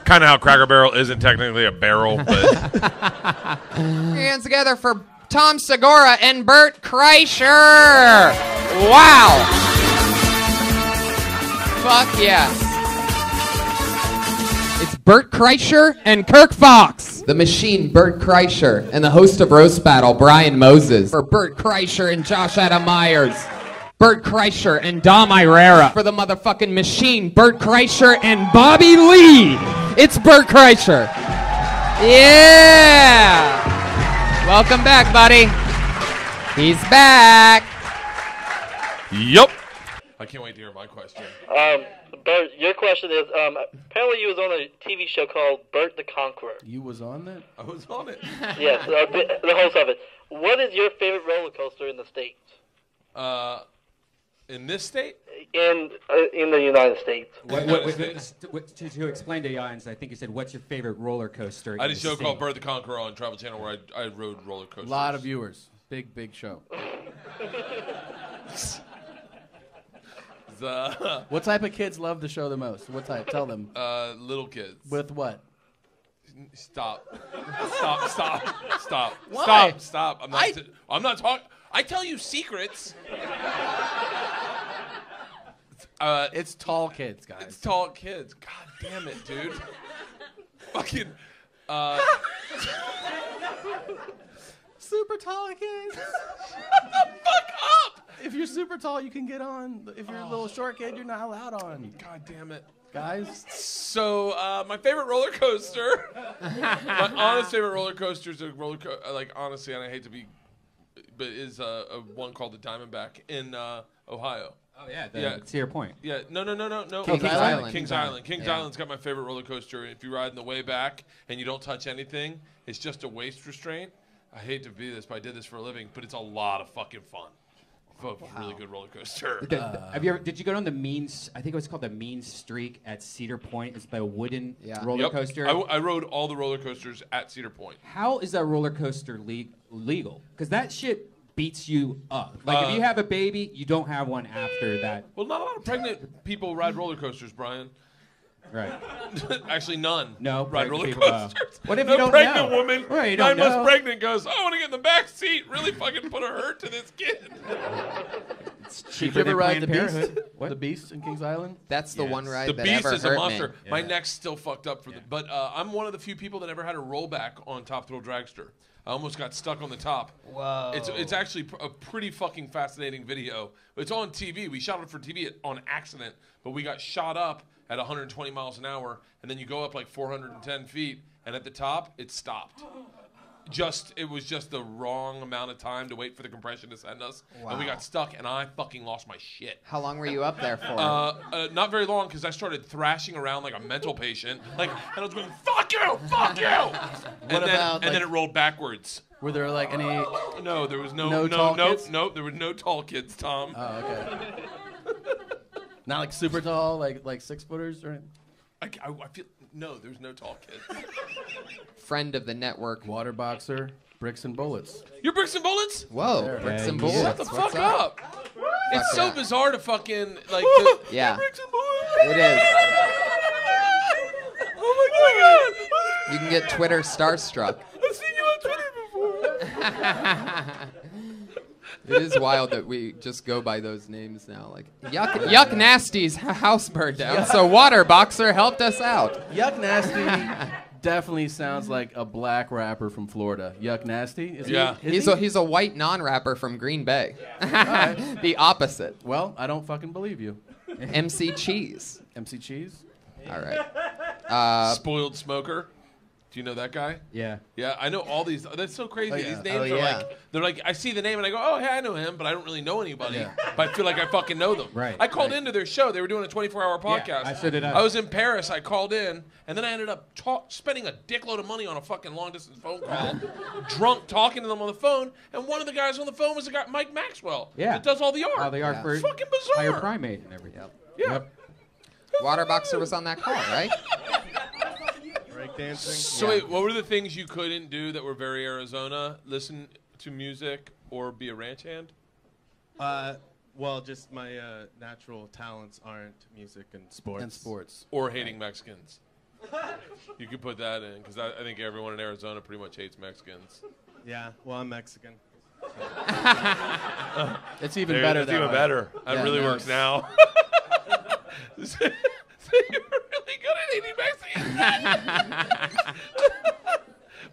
kind of how Cracker Barrel isn't technically a barrel, but Hands together for Tom Segura and Bert Kreischer. Wow. Fuck yes. It's Bert Kreischer and Kirk Fox. The machine, Bert Kreischer, and the host of Roast Battle, Brian Moses. For Bert Kreischer and Josh Adam Myers. Bert Kreischer and Dom Irera. For the motherfucking machine, Bert Kreischer and Bobby Lee. It's Bert Kreischer. Yeah. Welcome back, buddy. He's back. Yup. I can't wait to hear my question. Bert, your question is, apparently you was on a TV show called Bert the Conqueror. You was on that? I was on it. Yes, the host of it. What is your favorite roller coaster in the States? In this state? In the United States. To explain to the audience, I think you said, what's your favorite roller coaster? I did a show called Bert the Conqueror on Travel Channel where I rode roller coasters. A lot of viewers. Big show. What type of kids love the show the most? What type? Tell them. Little kids. With what? Stop. Why? Stop. I'm not talking. I tell you secrets. It's tall kids, guys. It's tall kids. God damn it, dude. Fucking. Super tall kids. Shut the fuck up. If you're super tall, you can get on. If you're a little short kid, you're not allowed on. God damn it. Guys. So, my favorite roller coaster. My honest favorite roller coaster is a roller coaster. Like, honestly, and I hate to be. But is a one called the Diamondback in Ohio. Oh yeah, Cedar Point. Yeah, no. Kings Island. Kings Island. Kings Island's got my favorite roller coaster. If you ride in the way back and you don't touch anything, it's just a waist restraint. I hate to be this, but I did this for a living. But it's a lot of fucking fun. Really good roller coaster. Did you go on the I think it was called the Mean Streak at Cedar Point. It's a wooden roller coaster. I rode all the roller coasters at Cedar Point. How is that roller coaster legal? Because that shit beats you up. Like if you have a baby, you don't have one after that. Well, not a lot of pregnant people ride roller coasters, Brian. Right. Actually, none. No, ride roller people, coasters. What if no you don't pregnant know? woman, Right, you 9 don't know. months pregnant, goes, I want to get in the back seat. Really fucking put a hurt to this kid. Did you ever ride the Beast? What? The Beast in Kings Island? That's the one ride The that Beast ever is a hurt monster. me. My neck's still fucked up for but I'm one of the few people that never had a rollback on Top Thrill Dragster. I almost got stuck on the top. Whoa. It's actually a pretty fucking fascinating video. It's on TV. We shot it for TV on accident, but we got shot up at 120 miles an hour, and then you go up like 410 feet, and at the top, it stopped. It was just the wrong amount of time to wait for the compression to send us, and we got stuck, and I fucking lost my shit. How long were you up there for? Not very long, because I started thrashing around like a mental patient, and I was going, "Fuck you, fuck you!" and then it rolled backwards. Were there like any? No, there was No tall kids? Nope, there were no tall kids, Tom. Oh, okay. Not like super tall, like 6 footers or anything? I feel there's no tall kids. Friend of the network. Water boxer, bricks and bullets. You're Bricks and Bullets? Whoa, There. bricks and Yeah, bullets. Shut the What's fuck up. It's so yeah. bizarre to fucking like. Yeah. Bricks and Bullets. It is. Oh my god. You can get Twitter starstruck. I've seen you on Twitter before. It is wild that we just go by those names now. Like Yuck Nasty's house burned down, so Water Boxer helped us out. Yuck Nasty definitely sounds like a black rapper from Florida. Yuck Nasty? Is Yeah. he? Is he? He's a white non-rapper from Green Bay. The opposite. Well, I don't fucking believe you. MC Cheese. MC Cheese? All right. Spoiled Smoker. Do you know that guy? Yeah. Yeah, I know all these. That's so crazy. Oh, yeah. These names Oh, are yeah. they're like, I see the name and I go, oh, hey, I know him, but I don't really know anybody. Yeah. But I feel like I fucking know them. Right, I called into their show. They were doing a 24-hour podcast. so did I. I was in Paris. I called in, and then I ended up spending a dickload of money on a fucking long-distance phone call, drunk, talking to them on the phone, and one of the guys on the phone was the guy, Mike Maxwell, Yeah. that does all the art. How they are Yeah. for It's fucking bizarre. higher primate and everything. Yeah. Yep. Water Boxer was on that call, right? Breakdancing. So wait, what were the things you couldn't do that were very Arizona? Listen to music or be a ranch hand? Well, just my natural talents aren't music and sports. And sports. Or hating Mexicans? You could put that in because I think everyone in Arizona pretty much hates Mexicans. Yeah, well, I'm Mexican. It's even There, better. It's that even way. better. That Yeah, really no, works now. So you're really good at hating Mexicans.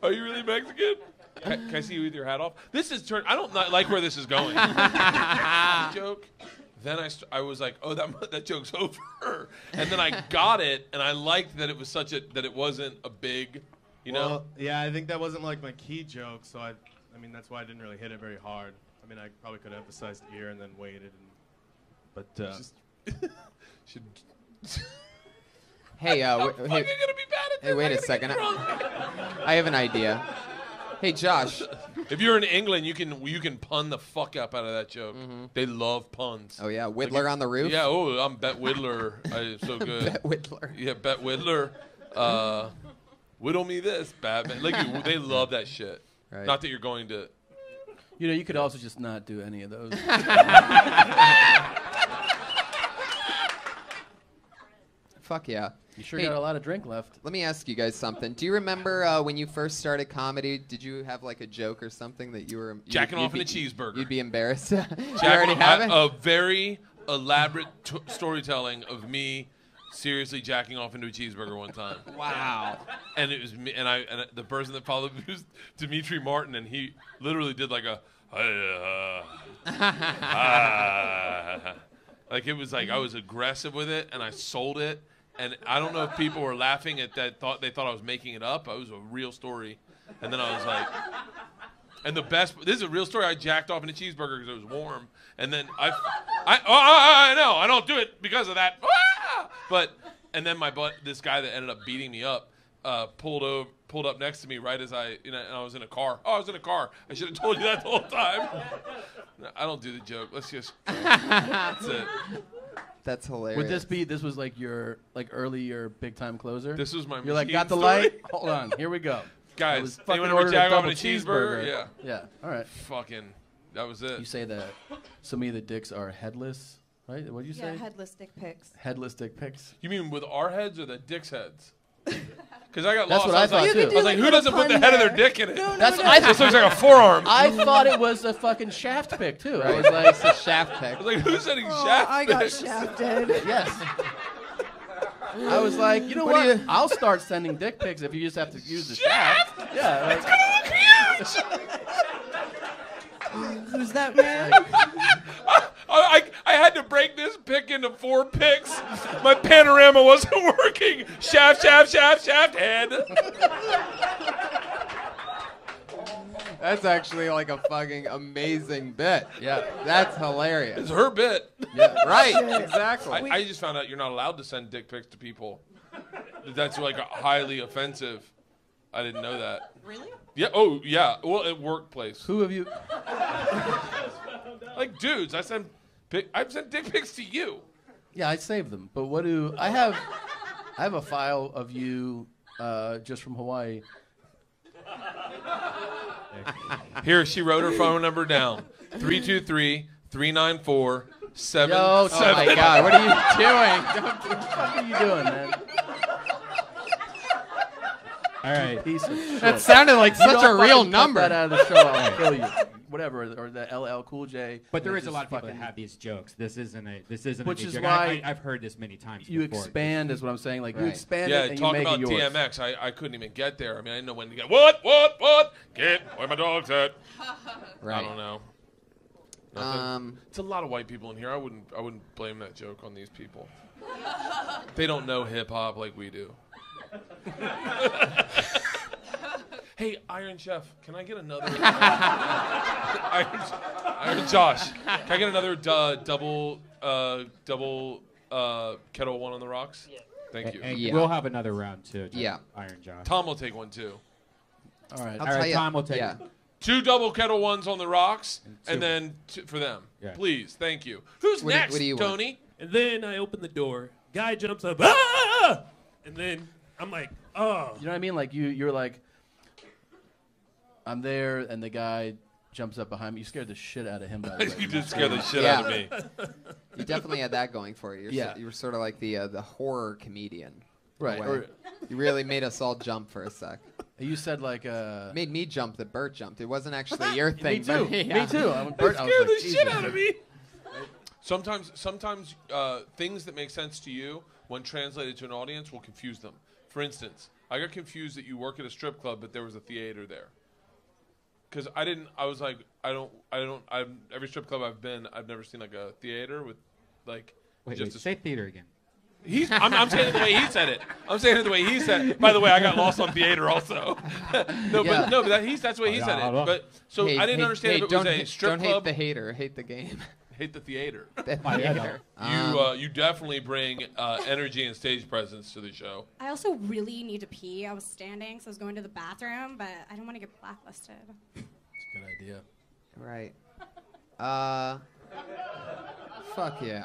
Are you really Mexican? Can I see you with your hat off? This is I don't not like where this is going. Joke. Then I was like, oh, that joke's over. And then I got it, and I liked that it was that it wasn't a big, Well, yeah, I think that wasn't like my key joke, so I mean that's why I didn't really hit it very hard. I mean, I probably could have emphasized ear and then waited, but Should. Hey, I'm fucking gonna be bad at this. hey, wait I a gotta second. get it wrong. I have an idea. Hey, Josh. If you're in England, you can pun the fuck up out of that joke. They love puns. Oh yeah, Whittler on the roof. Yeah. Oh, I'm Bet Whittler. I'm so good. Bet Whittler. Yeah, Bet Whittler. Whittle me this, Batman. Like they love that shit. Right. Not that you're going to. You know, you could also just not do any of those. Fuck yeah. You sure Hey, got a lot of drink left. let me ask you guys something. Do you remember when you first started comedy? Did you have like a joke or something that you were Jacking off in be- a cheeseburger. You'd be embarrassed. You Jacking already off- have it. A very elaborate storytelling of me seriously jacking off into a cheeseburger one time. Wow. And it was me, and the person that followed me was Dimitri Martin, and he literally did like a, like it was like I was aggressive with it, and I sold it, and I don't know if people were laughing at that, they thought I was making it up. It was a real story, and then I was like, and this is a real story. I jacked off in a cheeseburger because it was warm, and then I know I don't do it because of that, and then this guy that ended up beating me up. Pulled up next to me right as and I was in a car. Oh, I was in a car. I should have told you that the whole time. No, I don't do the joke. Let's just. That's it. That's hilarious. Would this was like your earlier big time closer? This was my. You're like, machine got the story? light? Hold on, here we go. Guys, I was fucking anyone ever ordered jack off in double a cheeseburger? Yeah. Yeah. All right. Fucking. That was it. You say that some of the dicks are headless, right? What do you Yeah, say? headless dick pics. Headless dick pics. You mean with our heads or the dick's heads? Because I got That's lost. what I thought, was too. like, I was like, who doesn't put the head of their dick in it? That's what I This looks like a forearm. I thought it was a fucking shaft pic too. I Right. was like, It's a shaft pick. I was like, who's sending shaft I got pics? shafted. yes. I was like, you know what? I'll start sending dick pics if you just have to use the shaft. Yeah. Who's that man? I had to break this pick into 4 picks. My panorama wasn't working. Shaft, head. That's actually like a fucking amazing bit. Yeah. That's hilarious. It's her bit. Yeah, right. Exactly. I just found out you're not allowed to send dick pics to people. That's like a highly offensive. I didn't know that. Really? Yeah. Oh, yeah. Well, at workplace. Who have you? Like dudes, I send dick pics to you. Yeah, I saved them. But what do I have? I have a file of you just from Hawaii. Here, she wrote her phone number down. 323-394-7. Yo, Oh my God, what are you doing? What the fuck are you doing, man? All right. Piece of shit. That sounded like You such a don't real fucking cut number. that out of the show, I'll kill you. Whatever, or the LL Cool J. But there and is a just lot of people that fucking- have these jokes. This isn't a Which new is joke. why I've heard this many times You before. expand is what I'm saying. Like you Right. expand Yeah, it and you talk make about it yours. DMX. I couldn't even get there. I mean, I didn't know when to get. What? Get where my dog's at. Right. I don't know. Nothing. It's a lot of white people in here. I wouldn't blame that joke on these people. They don't know hip hop like we do. Hey, Iron Chef, can I get another? Iron Josh, can I get another double kettle one on the rocks? Yeah. Thank you. And Yeah. we'll have another round too. Yeah. Iron Josh. Tom will take one too. All right. I'll All tell right, you. Tom will take yeah. it. 2 double kettle ones on the rocks, and two. then for them. Yeah. Please, thank you. Who's What do- next, what do you want? Tony? And then I open the door. Guy jumps up. Ah! And then I'm like, oh. You know what I mean? Like you're like, I'm there, and the guy jumps up behind me. You scared the shit out of him. By the way. You did scare the shit Yeah. out of me. You definitely had that going for you. Yeah. You were sort of like the horror comedian. Right. Away. Or You really made us all jump for a sec. you said like Made me jump that Bert jumped. It wasn't actually your thing. Me too. But, yeah. Me too. I'm Bert. I was Scared like, the shit Jesus. out of me. Sometimes things that make sense to you when translated to an audience will confuse them. For instance, I got confused that you work at a strip club, but there was a theater there. Because I was like, every strip club I've been, I've never seen like a theater with like Wait, just a say theater again. I'm saying it the way he said it. I'm saying it the way he said it. By the way, I got lost on theater also. That's the way he said it. But so I didn't understand if it was a strip don't club. Don't hate the hater. Hate the game. Hate the theater. The theater. You definitely bring energy and stage presence to the show. I also really need to pee. I was standing, so I was going to the bathroom, but I don't want to get blacklisted. It's a good idea. Right. Fuck yeah.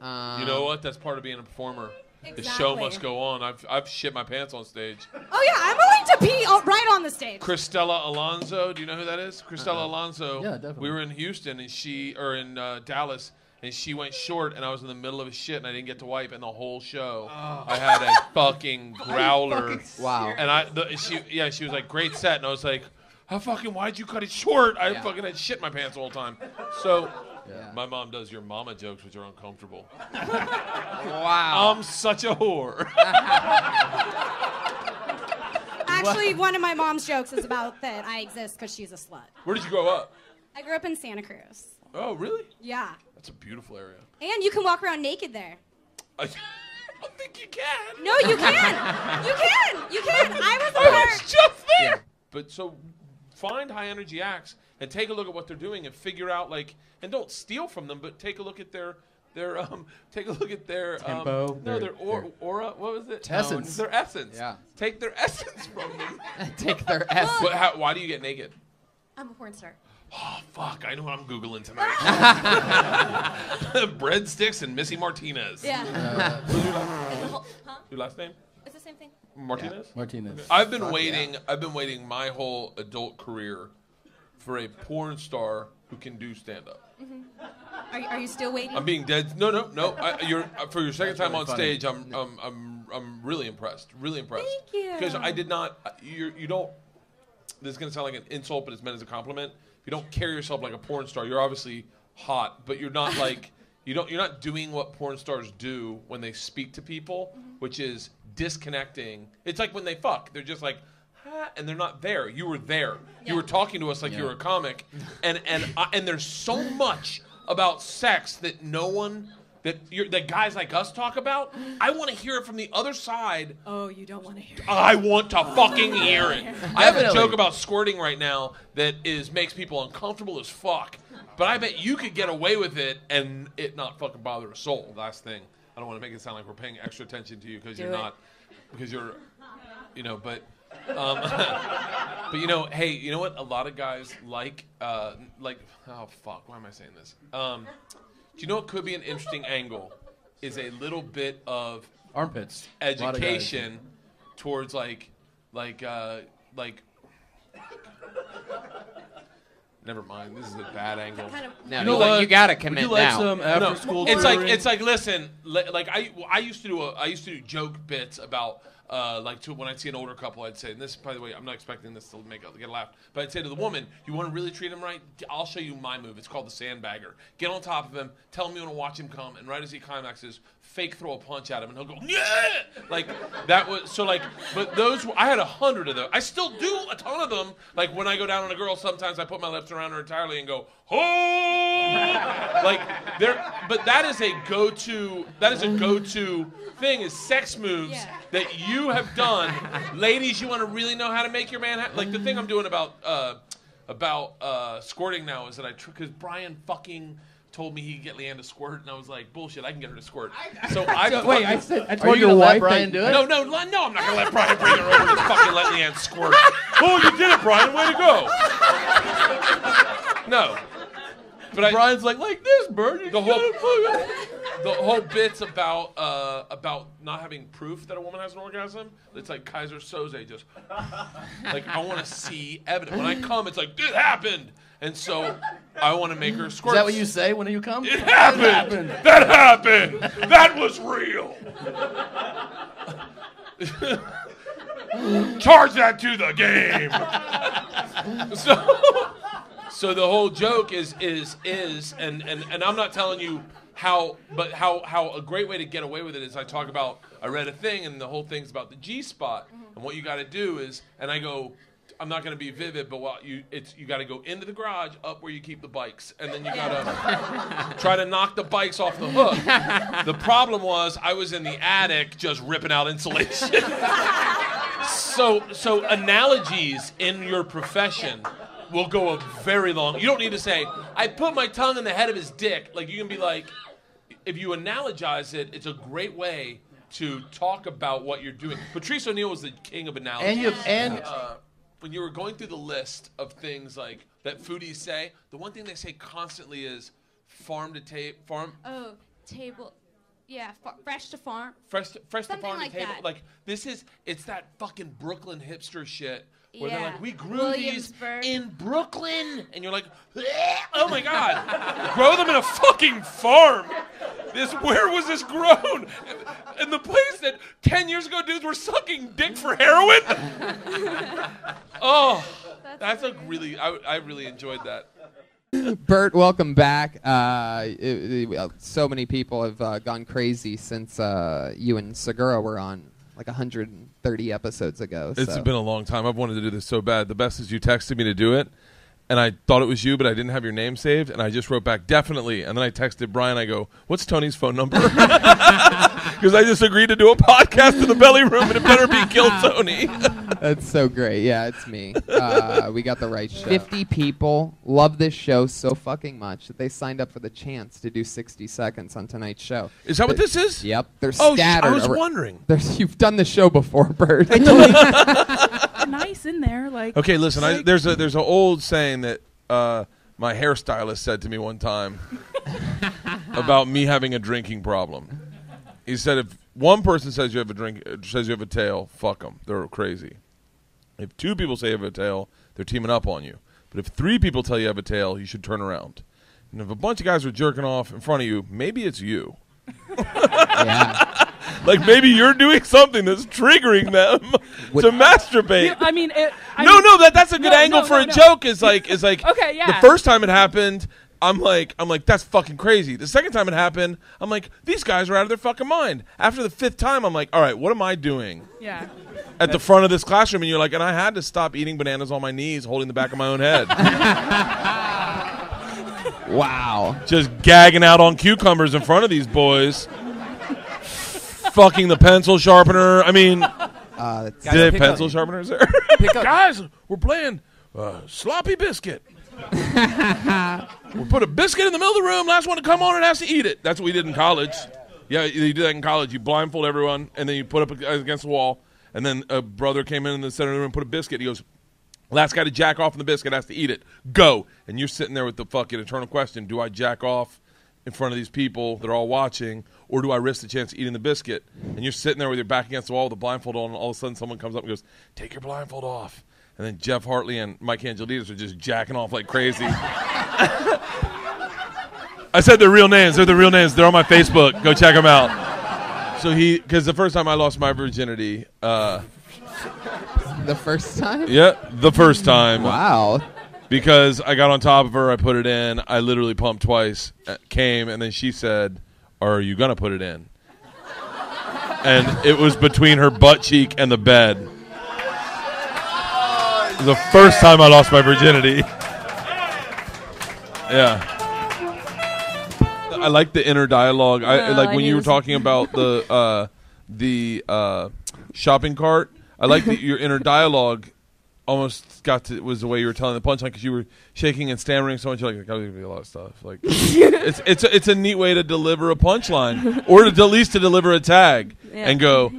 You know what? That's part of being a performer. Exactly. The show must go on. I've shit my pants on stage. Oh yeah, I'm willing to pee right on the stage. Cristela Alonso, do you know who that is? Cristela Alonso. Yeah, definitely. We were in Houston in Dallas, and she went short, and I was in the middle of a shit, and I didn't get to wipe, and the whole show I had a fucking growler. Wow. And she was like, great set, and I was like, why'd you cut it short? I fucking had shit in my pants the whole time. So. Yeah. My mom does your mama jokes, which are uncomfortable. Wow. I'm such a whore. Actually, one of my mom's jokes is about that I exist because she's a slut. Where did you grow up? I grew up in Santa Cruz. Oh, really? Yeah. That's a beautiful area. And you can walk around naked there. I don't think you can. No, you can. You can. You can. I was I there. was just there. Yeah. But so find high energy acts and take a look at what they're doing and figure out and don't steal from them, but take a look at their Tempo, their aura. What was it? Essence. Their essence. Yeah. Take their essence from them. Take their essence. But why do you get naked? I'm a porn star. Oh, fuck. I know what I'm Googling tonight. Breadsticks and Missy Martinez. Yeah. Your last name? It's the same thing. Martinez? Yeah. Martinez. I've been waiting my whole adult career for a porn star who can do stand-up. Mm-hmm. Are you still waiting? I'm being dead. No. For your second time really on funny. stage, I'm really impressed. Really impressed. Thank you. Because I did not. You don't. This is gonna sound like an insult, but it's meant as a compliment. If you don't carry yourself like a porn star, you're obviously hot, but you're not like you're not doing what porn stars do when they speak to people, which is disconnecting. It's like when they fuck. They're just like. And they're not there. You were there. Yeah. You were talking to us like you were a comic, and there's so much about sex that that guys like us talk about. I want to hear it from the other side. Oh, you don't want to hear it. I want to fucking hear it. I have a joke about squirting right now that makes people uncomfortable as fuck, but I bet you could get away with it and it not fucking bother a soul. Last thing, I don't want to make it sound like we're paying extra attention to you because you're not, because you're, but. But hey, you know what? A lot of guys like, oh fuck, why am I saying this? Do you know what could be an interesting angle? Is a little bit of armpits education towards Never mind. This is a bad angle. No, you gotta commit Would you like now. some after school? It's like listen, I used to do joke bits about when I'd see an older couple, I'd say, and this, by the way, I'm not expecting this to get a laugh, but I'd say to the woman, you want to really treat him right? I'll show you my move. It's called the sandbagger. Get on top of him, tell him you want to watch him come, and right as he climaxes, fake throw a punch at him, and he'll go, yeah! Like, that was, but those, I had 100 of those. I still do a ton of them. Like, when I go down on a girl, sometimes I put my lips around her entirely and go, oh! But that is a go-to thing, is sex moves that you have done. Ladies, you want to really know how to make your man like the thing I'm doing about squirting now is that because Brian fucking told me he could get Leanne to squirt, and I was like, bullshit, I can get her to squirt. So I told your wife Brian do it? No, I'm not gonna let Brian bring her over to fucking let Leanne squirt. Oh, you did it, Brian, way to go. No. But Brian's like this, Bert. The whole the whole bit's about not having proof that a woman has an orgasm. It's like Kaiser Soze, just like I want to see evidence. When I come, it's like it happened, and so I want to make her squirt. Is that what you say when you come? It happened. That happened. That was real. Charge that to the game. So the whole joke is and I'm not telling you how a great way to get away with it is I talk about I read a thing and the whole thing's about the G-spot and what you got to do is and I go I'm not going to be vivid but you got to go into the garage up where you keep the bikes and then you got to try to knock the bikes off the hook. The problem was I was in the attic just ripping out insulation. So analogies in your profession will go a very long. You don't need to say, I put my tongue in the head of his dick. Like, you can be like, if you analogize it, it's a great way to talk about what you're doing. Patrice O'Neill was the king of analogies. When you were going through the list of things like that foodies say, the one thing they say constantly is farm to farm. Oh, table. Yeah, fresh to farm. Fresh to farm like to table. that. Like, it's that fucking Brooklyn hipster shit. Where they're like, we grew these in Brooklyn. And you're like, oh my God. Grow them in a fucking farm. Where was this grown? In the place that 10 years ago dudes were sucking dick for heroin? Oh, that's a really, I really enjoyed that. Bert, welcome back. So many people have gone crazy since you and Segura were on like 130 episodes ago. It's been a long time. I've wanted to do this so bad. The best is you texted me to do it, and I thought it was you, but I didn't have your name saved, and I just wrote back, definitely. And then I texted Brian, I go, what's Tony's phone number? Because I just agreed to do a podcast in the belly room, and it better be Kill Tony. That's so great. Yeah, it's me. We got the right show. 50 people love this show so fucking much that they signed up for the chance to do 60 seconds on tonight's show. Is that what this is? Yep. They're scattered. I was wondering. You've done the show before, Bert. Nice in there, like. Okay, listen. There's an old saying that my hairstylist said to me one time about me having a drinking problem. He said, if one person says you have a tail, fuck them. They're crazy. If two people say you have a tail, they're teaming up on you. But if three people tell you have a tail, you should turn around. And if a bunch of guys are jerking off in front of you, maybe it's you. Yeah. Like maybe you're doing something that's triggering them to masturbate. I mean, that's a good angle for a joke. Is like okay, yeah. The first time it happened, I'm like that's fucking crazy. The second time it happened, I'm like these guys are out of their fucking mind. After the fifth time, I'm like, all right, what am I doing? Yeah. At the front of this classroom, and you're like, and I had to stop eating bananas on my knees, holding the back of my own head. Wow. Just gagging out on cucumbers in front of these boys. Fucking the pencil sharpener. I mean, the pencil sharpeners there. Guys, we're playing sloppy biscuit. We'll put a biscuit in the middle of the room. Last one to come on and has to eat it. That's what we did in college. Yeah, you do that in college. You blindfold everyone, and then you put up against the wall. And then a brother came in the center of the room and put a biscuit. He goes, last guy to jack off on the biscuit has to eat it. Go. And you're sitting there with the fucking eternal question, do I jack off in front of these people that are all watching, or do I risk the chance of eating the biscuit? And you're sitting there with your back against the wall with the blindfold on, and all of a sudden someone comes up and goes, take your blindfold off. And then Jeff Hartley and Mike Angelides are just jacking off like crazy. I said their real names. They're the real names. They're on my Facebook. Go check them out. So because the first time I lost my virginity. The first time? Yeah, the first time. Wow. Because I got on top of her, I put it in. I literally pumped twice, came, and then she said, are you going to put it in? And it was between her butt cheek and the bed. It was the first time I lost my virginity. Yeah. I like the inner dialogue. I like when you were talking about the shopping cart. I like that your inner dialogue almost was the way you were telling the punchline because you were shaking and stammering so much. You're like, "There's gonna be a lot of stuff." Like, it's a neat way to deliver a punchline, or to at least to deliver a tag and go,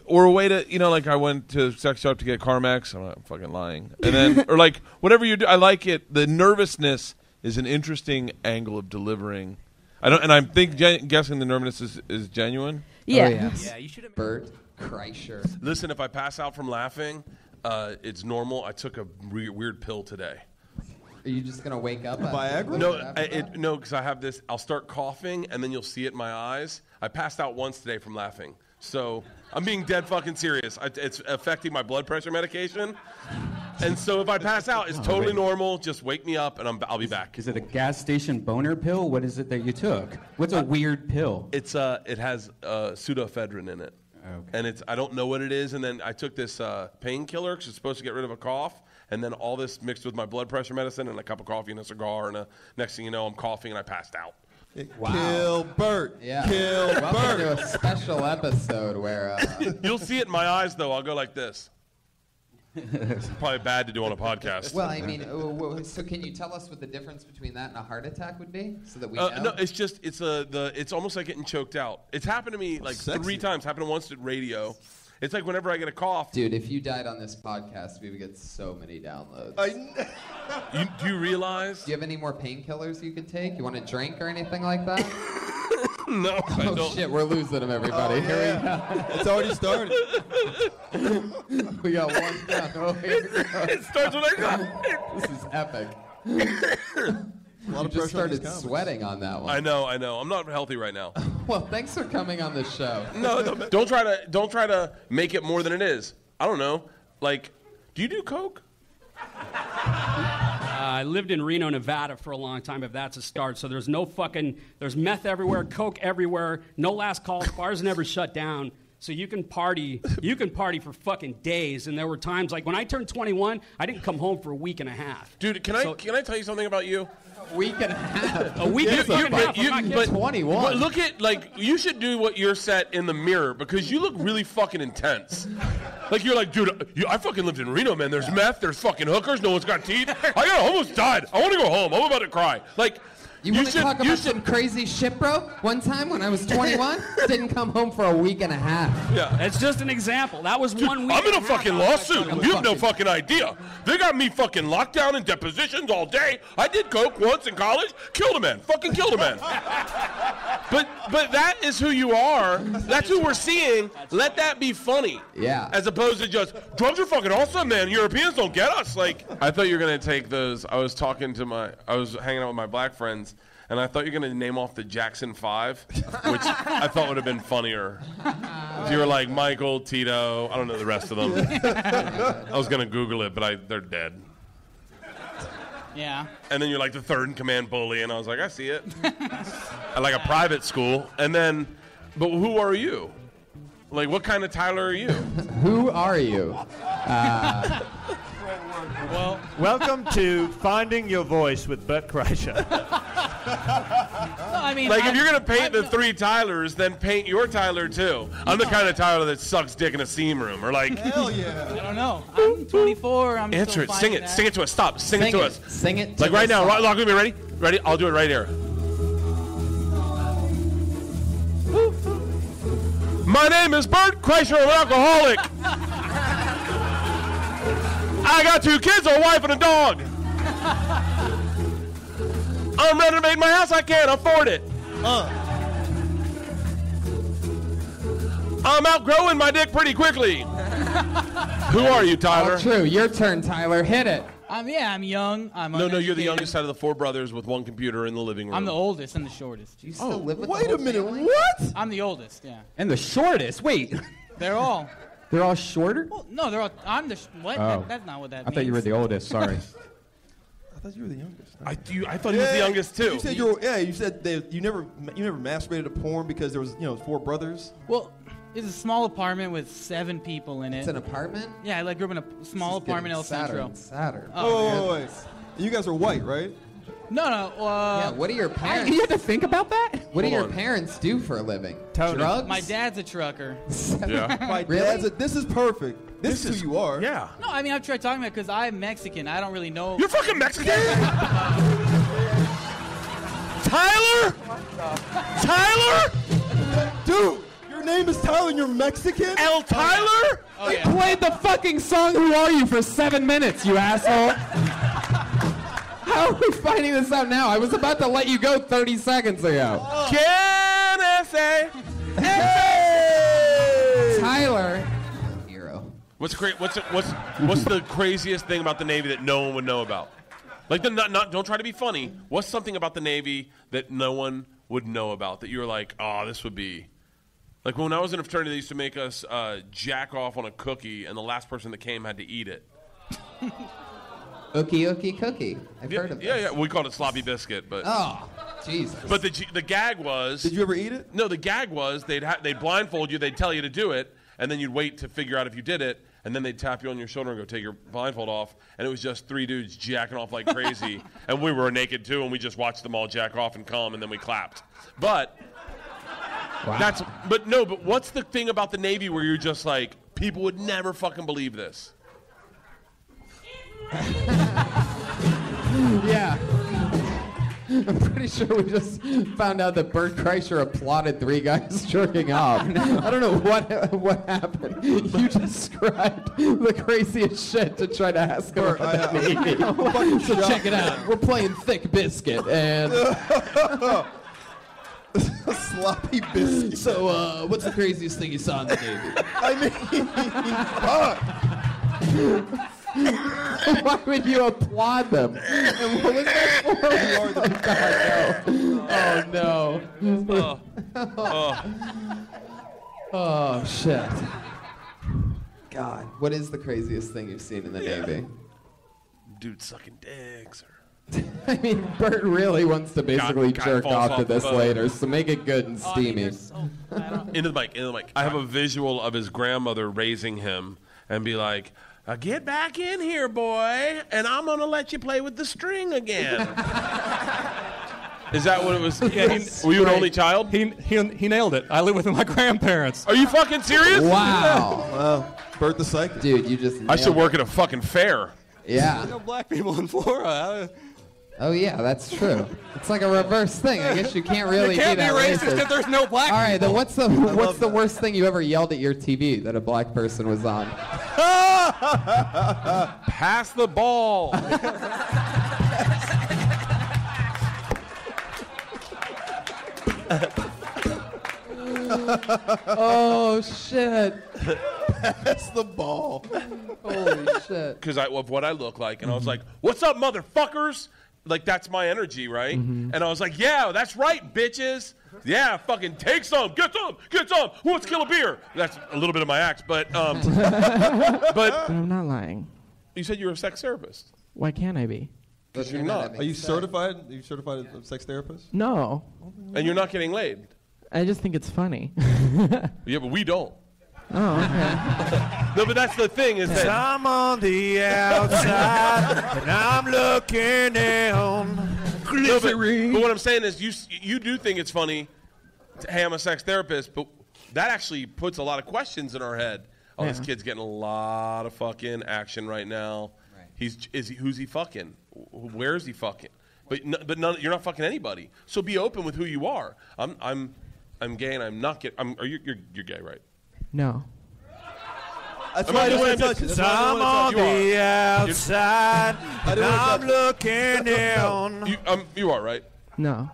or a way to like I went to sex shop to get Carmex. I'm not fucking lying, and then or whatever you do. I like it. The nervousness is an interesting angle of delivering. I don't, and I think guessing the nervousness is genuine. Yeah. Oh, yes. Yeah, you should have. Bert Kreischer. Listen, if I pass out from laughing, it's normal. I took a weird pill today. Are you just gonna wake up? Viagra? No, because I have this. I'll start coughing, and then you'll see it in my eyes. I passed out once today from laughing, so I'm being dead fucking serious. It's affecting my blood pressure medication, and so if I pass out, it's totally normal. Just wake me up, and I'll be back. Is it a gas station boner pill? What is it that you took? What's a weird pill? It's it has pseudoephedrine in it, and I don't know what it is. And then I took this painkiller because it's supposed to get rid of a cough. And then all this mixed with my blood pressure medicine and a cup of coffee and a cigar, and next thing you know, I'm coughing and I passed out. Wow. Kill Bert. Yeah. Kill Welcome Bert. to a special episode where You'll see it in my eyes, though. I'll go like this. It's probably bad to do on a podcast. Well, I mean, so can you tell us what the difference between that and a heart attack would be, so that we know? No, it's just it's almost like getting choked out. It's happened to me like 3 times. Happened once at radio. It's like whenever I get a cough. Dude, if you died on this podcast, we would get so many downloads. Do you realize? Do you have any more painkillers you could take? You want a drink or anything like that? No, I don't. Oh shit, we're losing them, everybody. Oh, Here we go. It's already started. We got one down. Oh, here we go. It starts when I go. This is epic. A lot You of just pressure on these started comics. sweating on that one. I know. I'm not healthy right now. Well, thanks for coming on the show. No, don't try to make it more than it is. I don't know. Like, do you do coke? I lived in Reno, Nevada for a long time, if that's a start. So there's meth everywhere, coke everywhere, no last calls, bars never shut down. So you can party for fucking days. And there were times, like when I turned 21, I didn't come home for a week and a half. Dude, can I tell you something about you? A week and a half. A week and a half. I'm not kidding. 21. But look at, like, you should do what you're set in the mirror because you look really fucking intense. Like, you're like, dude, I fucking lived in Reno, man. There's meth, there's fucking hookers, no one's got teeth. I almost died. I want to go home. I'm about to cry. Like, You want to talk about some crazy shit, bro? One time when I was 21, didn't come home for a week and a half. Yeah. It's just an example. That was 1 week. I'm in a fucking lawsuit. You have no fucking idea. They got me fucking locked down in depositions all day. I did coke once in college. Killed a man. Fucking killed a man. But that is who you are. That's who we're seeing. Let that be funny. Yeah. As opposed to just, drugs are fucking awesome, man. Europeans don't get us. Like, I thought you were going to take those. I was hanging out with my black friends. And I thought you were going to name off the Jackson 5, which I thought would have been funnier. If you were like Michael, Tito, I don't know the rest of them. I was going to Google it, but they're dead. Yeah. And then you're like the third in command bully, and I was like, I see it. I like a private school. And then, but who are you? Like, what kind of Tyler are you? Who are you? Well, welcome to Finding Your Voice with Bert Kreischer. I mean, like, if you're going to paint the 3 Tylers, then paint your Tyler, too. I'm the kind of Tyler that sucks dick in a steam room. Or like, hell yeah. I don't know. I'm 24. I'm answer still it. Sing it. that. Sing it to us. Stop. Sing it to us. Sing it to like right the now. song. Look at me. Ready? Ready? I'll do it right here. My name is Bert Kreischer. I'm an alcoholic. I got 2 kids, a wife, and a dog. I'm renovating my house. I can't afford it. I'm outgrowing my dick pretty quickly. Who are you, Tyler? Oh, true. Your turn, Tyler. Hit it. I'm young. I'm No, you're the uneducated. youngest out of the 4 brothers with 1 computer in the living room. I'm the oldest and the shortest. Do you still live with Wait the a whole minute. family? What? I'm the oldest. Yeah. And the shortest. Wait, They're all. they're all shorter? Well, no, they're all. I'm the. What? Oh. That's not what that I means. thought you were the oldest. Sorry. I thought you were the youngest. I thought he was the youngest too. You said you said that you never masturbated to porn because there was 4 brothers. Well, it's a small apartment with 7 people in it. It's an apartment? Yeah, I grew up in a small apartment in El Centro. Sadder. Oh, wait. You guys are white, right? No. Yeah, what do your parents? You had to think about that? What do Hold your on. parents do for a living? Tony. Drugs? My dad's a trucker. Yeah. My Really? dad's this is perfect. This is who you are. Yeah. No, I mean I've tried talking about it because I'm Mexican. I don't really know. You're fucking Mexican? Tyler? Tyler? Dude, your name is Tyler and you're Mexican? El Tyler? Oh, I yeah. played the fucking song "Who Are You" for 7 minutes, you asshole. How are we finding this out now? I was about to let you go 30 seconds ago. Can I say? Hey! Tyler. Hero. What's the craziest thing about the Navy that no one would know about? Like, don't try to be funny. What's something about the Navy that no one would know about that you're like, oh, this would be... Like, when I was in a fraternity, they used to make us jack off on a cookie, and the last person that came had to eat it. Ookie cookie. I've heard of this. Yeah. We called it sloppy biscuit, but... Oh, Jesus. But the gag was... Did you ever eat it? No, the gag was they'd blindfold you, they'd tell you to do it, and then you'd wait to figure out if you did it, and then they'd tap you on your shoulder and go take your blindfold off, and it was just 3 dudes jacking off like crazy, and we were naked too, and we just watched them all jack off and come, and then we clapped. But but what's the thing about the Navy where you're just like, people would never fucking believe this? Yeah. I'm pretty sure we just found out that Bert Kreischer applauded 3 guys jerking off. I don't know what happened. You described the craziest shit to try to ask about the Navy. So check it out. We're playing Thick Biscuit and... Sloppy biscuit. So, what's the craziest thing you saw in the Navy? Fuck. Why would you applaud them? And what was that for? Oh, no. Oh, shit. God, what is the craziest thing you've seen in the Navy? Dude sucking dicks. I mean, Bert really wants to basically jerk off to this later, so make it good and steamy. Into the mic. I have a visual of his grandmother raising him and be like, get back in here, boy, and I'm going to let you play with the string again. Is that what it was? Yeah, were you an only child? He nailed it. I live with my grandparents. Are you fucking serious? Wow. Well, Bert the Psychic. Dude, you just I should work at a fucking fair. Yeah. There's no black people in Florida. Oh, yeah, that's true. It's like a reverse thing. I guess you can't really You can't be be that racist if there's no black All right, people. then what's the worst thing you ever yelled at your TV that a black person was on? Pass the ball. Oh, shit. That's the ball. Holy shit. Because of what I look like, and I was like, what's up, motherfuckers? Like, that's my energy, right? And I was like, yeah, that's right, bitches. Yeah, fucking take some, get some. Who wants to kill a beer? That's a little bit of my act, but But I'm not lying. You said you were a sex therapist. Why can't I be? Because you're not. Are you certified? Are you certified as a sex therapist? No. And you're not getting laid. I just think it's funny. Yeah, but we don't. Oh, okay. No, but that's the thing is that I'm on the outside and I'm looking down. No, but what I'm saying is you do think it's funny, hey, I'm a sex therapist, but that actually puts a lot of questions in our head. Oh, this kid's getting a lot of fucking action right now. Right. Who's he fucking? Where is he fucking? But you're not fucking anybody. So be open with who you are. I'm gay and I'm not gay. You're gay, right? No. That's why I don't want to touch it. I'm on the outside and I'm looking down. You are, right? No.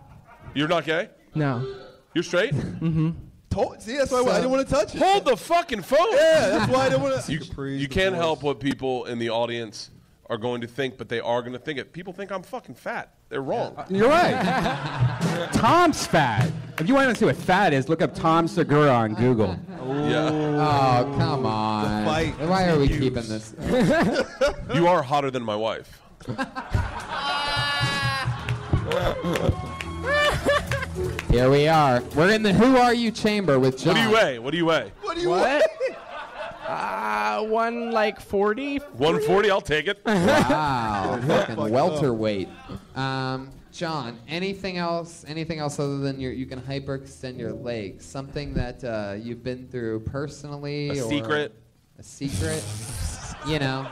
You're not gay? No. You're straight? Mm-hmm. See, that's why I didn't want to touch it. Hold the fucking phone. Yeah, that's why I didn't want to. You can't help what people in the audience are going to think, but they are going to think it. People think I'm fucking fat. They're wrong. You're right. Tom's fat. If you want to see what fat is, look up Tom Segura on Google. Yeah. Oh, come on. Why are we keeping this? You are hotter than my wife. Here we are. We're in the Who Are You chamber with John. What do you weigh? What do you weigh? What do you weigh? 140. 140, I'll take it. Wow. Fucking welterweight. John, anything else other than you can hyperextend your legs? Something that you've been through personally? A secret? A secret? You know.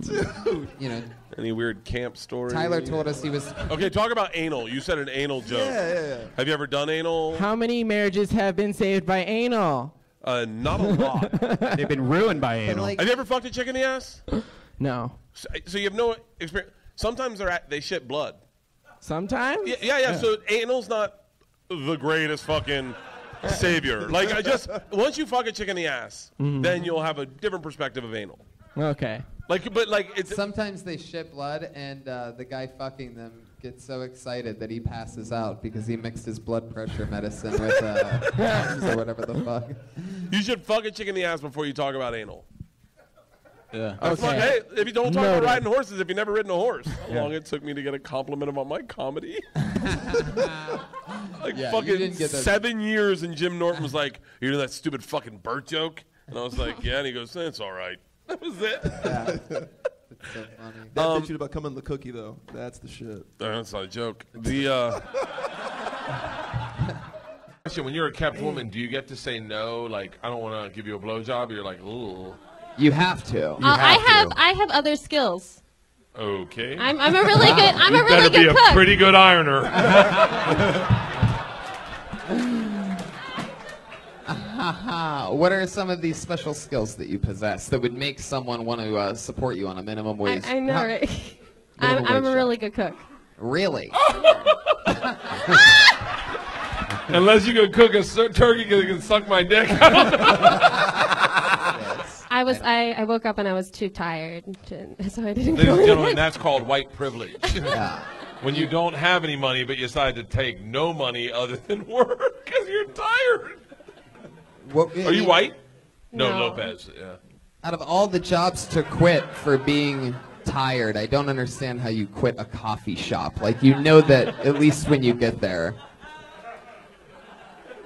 Dude. You know. Any weird camp stories? Tyler told us he was... Okay, talk about anal. You said an anal joke. Yeah. Have you ever done anal? How many marriages have been saved by anal? Not a lot. They've been ruined by anal. Have you ever fucked a chick in the ass? No. So you have no experience. Sometimes they shit blood. Sometimes? Yeah. So anal's not the greatest fucking savior. Like, once you fuck a chick in the ass, then you'll have a different perspective of anal. Okay. It's sometimes they shit blood, and the guy fucking them gets so excited that he passes out because he mixed his blood pressure medicine with or whatever the fuck. You should fuck a chick in the ass before you talk about anal. Yeah. Okay. Hey, if you don't talk about riding horses, if you've never ridden a horse, how long it took me to get a compliment about my comedy? Fucking 7 years, and Jim Norton was like, "You know that stupid fucking Burt joke?" And I was like, "Yeah," and he goes, "It's all right." That was it. Yeah. It's so funny. That shit about coming the cookie though. That's the shit. That's not a joke. When you're a kept woman, do you get to say no? Like, I don't want to give you a blowjob. You're like, ooh. You have to. I have other skills. Okay. I'm a really good. I'm a really good cook. You better be a cook. pretty good ironer. What are some of these special skills that you possess that would make someone want to support you on a minimum wage? I know, right? I'm a really good cook. Really? Unless you can cook a turkey that can suck my dick. I don't know. I woke up and I was too tired, so I didn't Ladies go and in. gentlemen, that's called white privilege. Yeah. When you don't have any money, but you decide to take no money other than work because you're tired. Are you white? No, Lopez. Yeah. Out of all the jobs to quit for being tired, I don't understand how you quit a coffee shop. Like, you know that at least when you get there,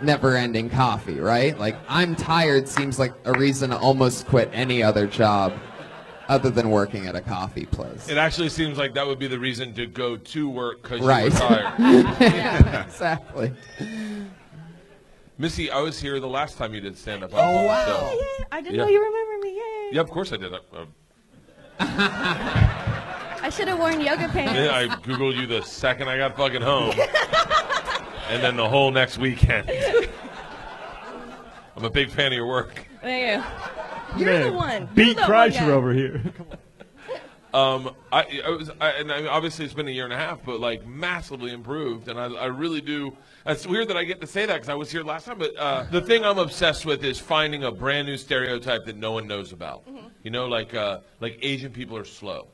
never-ending coffee, right? Like, I'm tired seems like a reason to almost quit any other job other than working at a coffee place. It actually seems like that would be the reason to go to work because Right. you were tired. Yeah, exactly. Missy, I was here the last time you did stand-up. Oh, wow. So, I didn't know you remember me. Yay. Yeah, of course I did. I should have worn yoga pants. I Googled you the second I got fucking home. And then the whole next weekend. I'm a big fan of your work. Thank you. You're the one. Beat You're the Kreischer one guy. over here. Obviously it's been a year and a half, but like massively improved, and I really do. It's weird that I get to say that because I was here last time, but the thing I'm obsessed with is finding a brand new stereotype that no one knows about. You know, like Asian people are slow.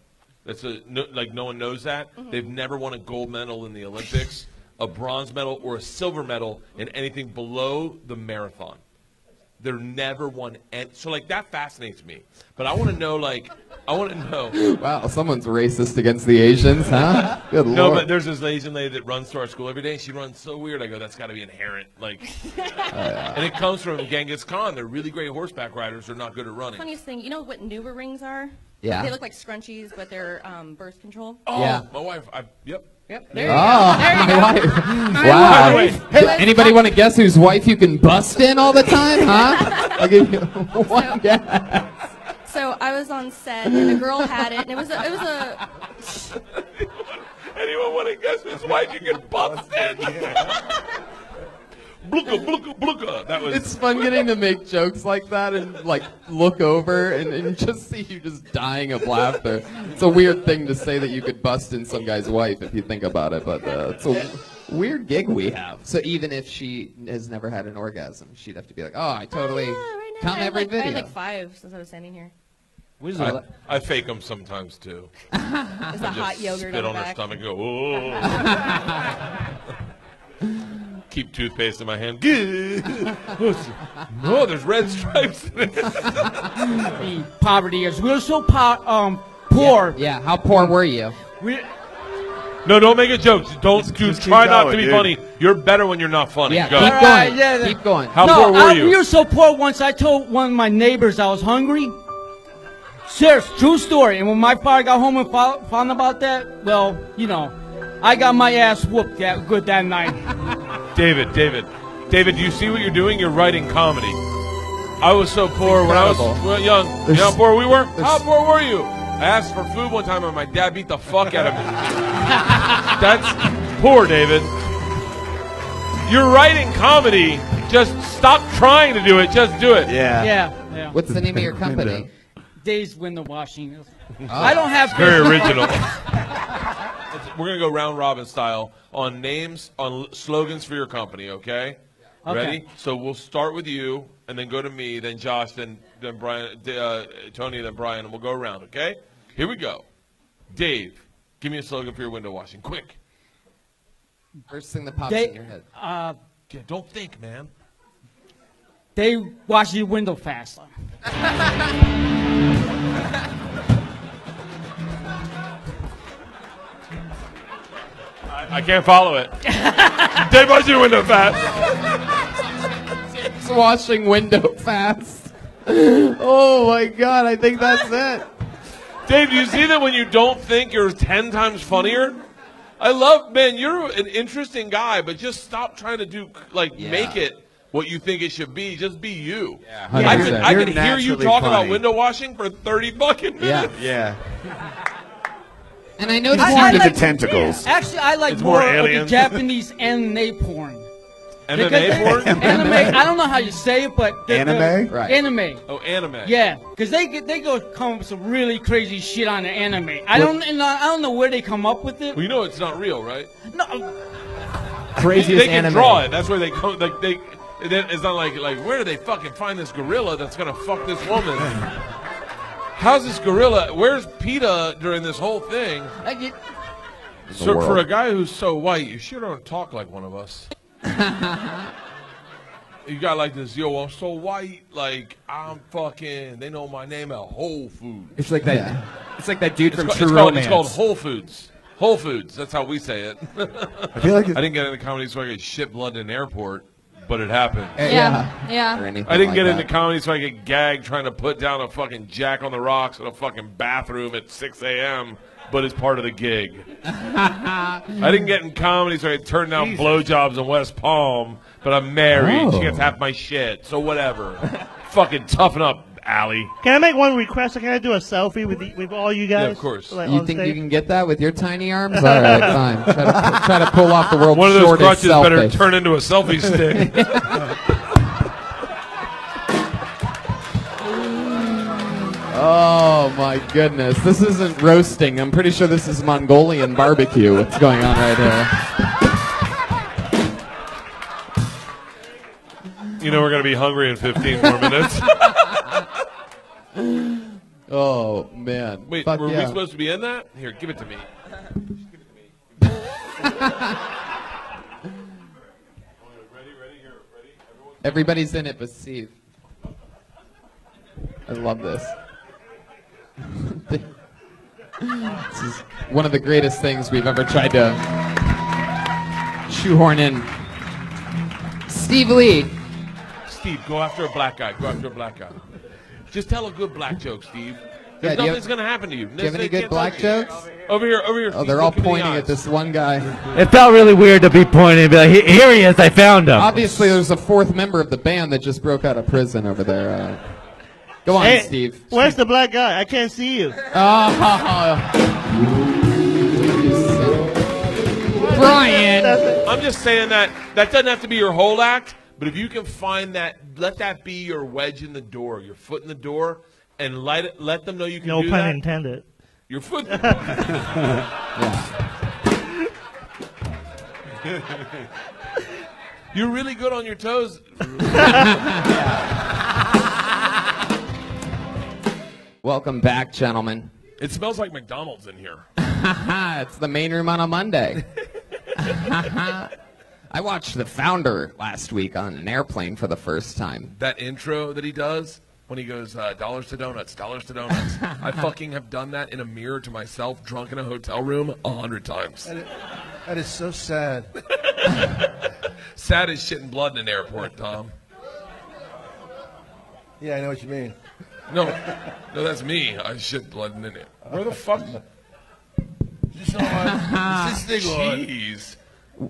That's like no one knows that. They've never won a gold medal in the Olympics, a bronze medal, or a silver medal in anything below the marathon. They're never won. So, like, that fascinates me. But I want to know, Wow, someone's racist against the Asians, huh? Good No, Lord. but there's this Asian lady that runs to our school every day. She runs so weird. I go, that's got to be inherent. Like, and it comes from Genghis Khan. They're really great horseback riders. They're not good at running. Funniest thing, you know what Nuva rings are? Yeah. They look like scrunchies, but they're birth control. Oh, Yeah. my wife. Yep. Yep. There you go. My wife. Wow. By the way, Anybody want to guess whose wife you can bust in all the time, huh? I'll give you one guess. So I was on set, and a girl had it, and it was a anyone want to guess whose wife you can bust in? Bluka, bluka, bluka. That was. It's fun getting to make jokes like that and like look over and just see you just dying of laughter. It's a weird thing to say that you could bust in some guy's wife if you think about it, but it's a weird gig we have. So even if she has never had an orgasm, she'd have to be like, oh, I totally come every I video. had like 5 since I was standing here. I fake them sometimes too. There's a hot yogurt spit on her the back. stomach and go, oh. Keep toothpaste in my hand. No, there's red stripes in it. The poverty is we're so poor. Yeah, how poor were you? No, don't make a joke. Don't keep try not going, to be dude. funny. You're better when you're not funny. Yeah, Go. keep going. Keep going. How poor were you? We were so poor once I told one of my neighbors I was hungry. Serious, true story. And when my father got home and found about that, well, you know, I got my ass whooped that night. David, do you see what you're doing? You're writing comedy. I was so poor when I was young. You know how poor we were? How poor were you? I asked for food one time and my dad beat the fuck out of me. That's poor, David. You're writing comedy Just stop trying to do it. Just do it. Yeah. What's the name of your company? Days window washing. I don't have. Very original. We're gonna go round robin style on names, on slogans for your company. Okay. Okay. Ready? So we'll start with you, and then go to me, then Josh, then Brian, Tony, then Brian, and we'll go around. Okay. Here we go. Dave, give me a slogan for your window washing. Quick. First thing that pops in your head. Yeah, don't think, man. They wash your window faster. I can't follow it. Dave, wash your window fast. It's washing window fast. Oh my God, I think that's it. Dave, do you see that when you don't think, you're 10 times funnier? I love, man, you're an interesting guy, but just stop trying to do, make it what you think it should be. Just be you. Yeah, I could hear you talk about window washing for 30 fucking minutes. Yeah. And I noticed the tentacles. Actually, I like more of the Japanese anime porn. MMA porn? Anime. I don't know how you say it, but anime. Right. Anime. Oh, anime. Yeah, because they go come up with some really crazy shit on the anime. I don't know where they come up with it. Well, you know it's not real, right? No. Craziest they can anime. draw it. That's where they come. It's not like where do they fucking find this gorilla that's gonna fuck this woman? How's this gorilla? Where's PETA during this whole thing? So for a guy who's so white, you sure don't talk like one of us. You got like this, yo, I'm so white, like I'm fucking. They know my name at Whole Foods. It's like that. Yeah. It's like that dude from True Romance. It's called Romance. Whole Foods. Whole Foods. That's how we say it. I feel like I didn't get into comedy so I could shit blood in an airport, but it happened. Yeah. I didn't get into comedy so I could gag trying to put down a fucking Jack on the Rocks in a fucking bathroom at 6 a.m., but it's part of the gig. I didn't get in comedy so I could turn down blowjobs in West Palm, but I'm married. She gets half my shit, so whatever. Fucking toughen up, Allie. Can I make one request? Can I do a selfie with all you guys? Yeah, of course. Like, you think you can get that with your tiny arms? All right, fine. Try to pull off the world's one of those shortest crutches selfie. better turn into a selfie stick. Oh my goodness, this isn't roasting. I'm pretty sure this is Mongolian barbecue. What's going on right here? You know we're going to be hungry in 15 more minutes. Oh man. Wait, Fuck were yeah. we supposed to be in that? Here, give it to me. Everybody's in it but Steve. I love this. This is one of the greatest things we've ever tried to shoehorn in. Steve Lee. Steve, go after a black guy. Go after a black guy. Just tell a good black joke, Steve. Yeah, Nothing's going to happen to you. Do you have any good black jokes? Over here. Oh, Steve, they're all look in the pointing eyes. at this one guy. It felt really weird to be pointing and be like, here he is, I found him. Obviously, there's a fourth member of the band that just broke out of prison over there. Go on, Hey, Steve. Where's the black guy? I can't see you. Brian. I'm just saying that doesn't have to be your whole act, but if you can find that, let that be your wedge in the door, your foot in the door, and let them know you can No do pun that. intended. Your foot. You're really good on your toes. Welcome back, gentlemen. It smells like McDonald's in here. It's the main room on a Monday. I watched The Founder last week on an airplane for the first time. That intro that he does when he goes, dollars to donuts, dollars to donuts. I fucking have done that in a mirror to myself, drunk in a hotel room 100 times. That is so sad. Sad as shit and blood in an airport, Tom. Yeah, I know what you mean. No, that's me. I shit blood in it. Where the fuck? Is this thing on? Jeez.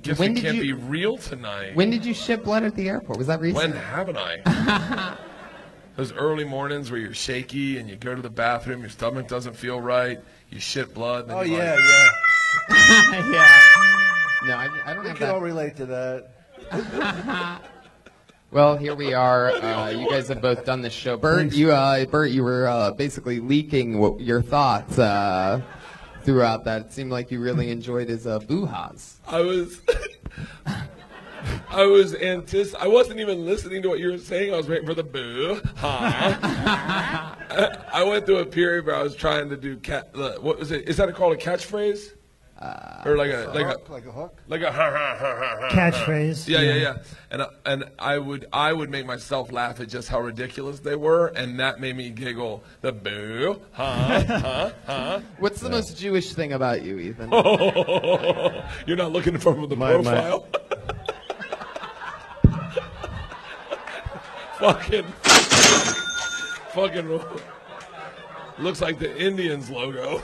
Guess When it did can't you- be real tonight. When did you ship blood at the airport? Was that recent? When haven't I? Those early mornings where you're shaky and you go to the bathroom, your stomach doesn't feel right, you shit blood. And Oh, then you're yeah, like, yeah. Yeah. No, I don't We have can all that. relate to that. Well, here we are. You guys have both done this show. Bert, you were basically leaking your thoughts throughout that. It seemed like you really enjoyed his boo-ha's. I wasn't even listening to what you were saying. I was waiting for the boo. I went through a period where I was trying to do what was it? Is that called a catchphrase? Or like a hook? Like a Catchphrase. Yeah. And I would make myself laugh at just how ridiculous they were, and that made me giggle. The boo, What's the most Jewish thing about you, Ethan? You're not looking from the profile. Fucking looks like the Indians logo.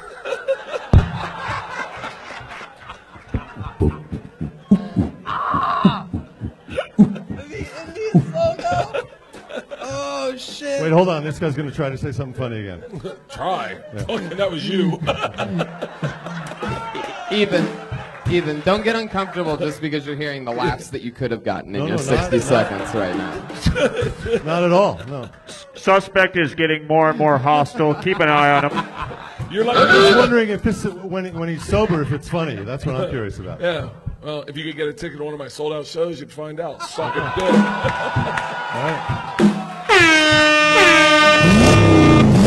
Oh shit! Wait, hold on. This guy's going to try to say something funny again. Try. Yeah. Fucking, that was you. Ethan, don't get uncomfortable just because you're hearing the laughs that you could have gotten in No, your no, 60 not- seconds right now. Not at all. No. Suspect is getting more and more hostile. Keep an eye on him. You're like I'm just wondering if this, when he's sober, if it's funny. That's what I'm curious about. Yeah. Well, if you could get a ticket to one of my sold-out shows, you'd find out. Suck a dick. All right.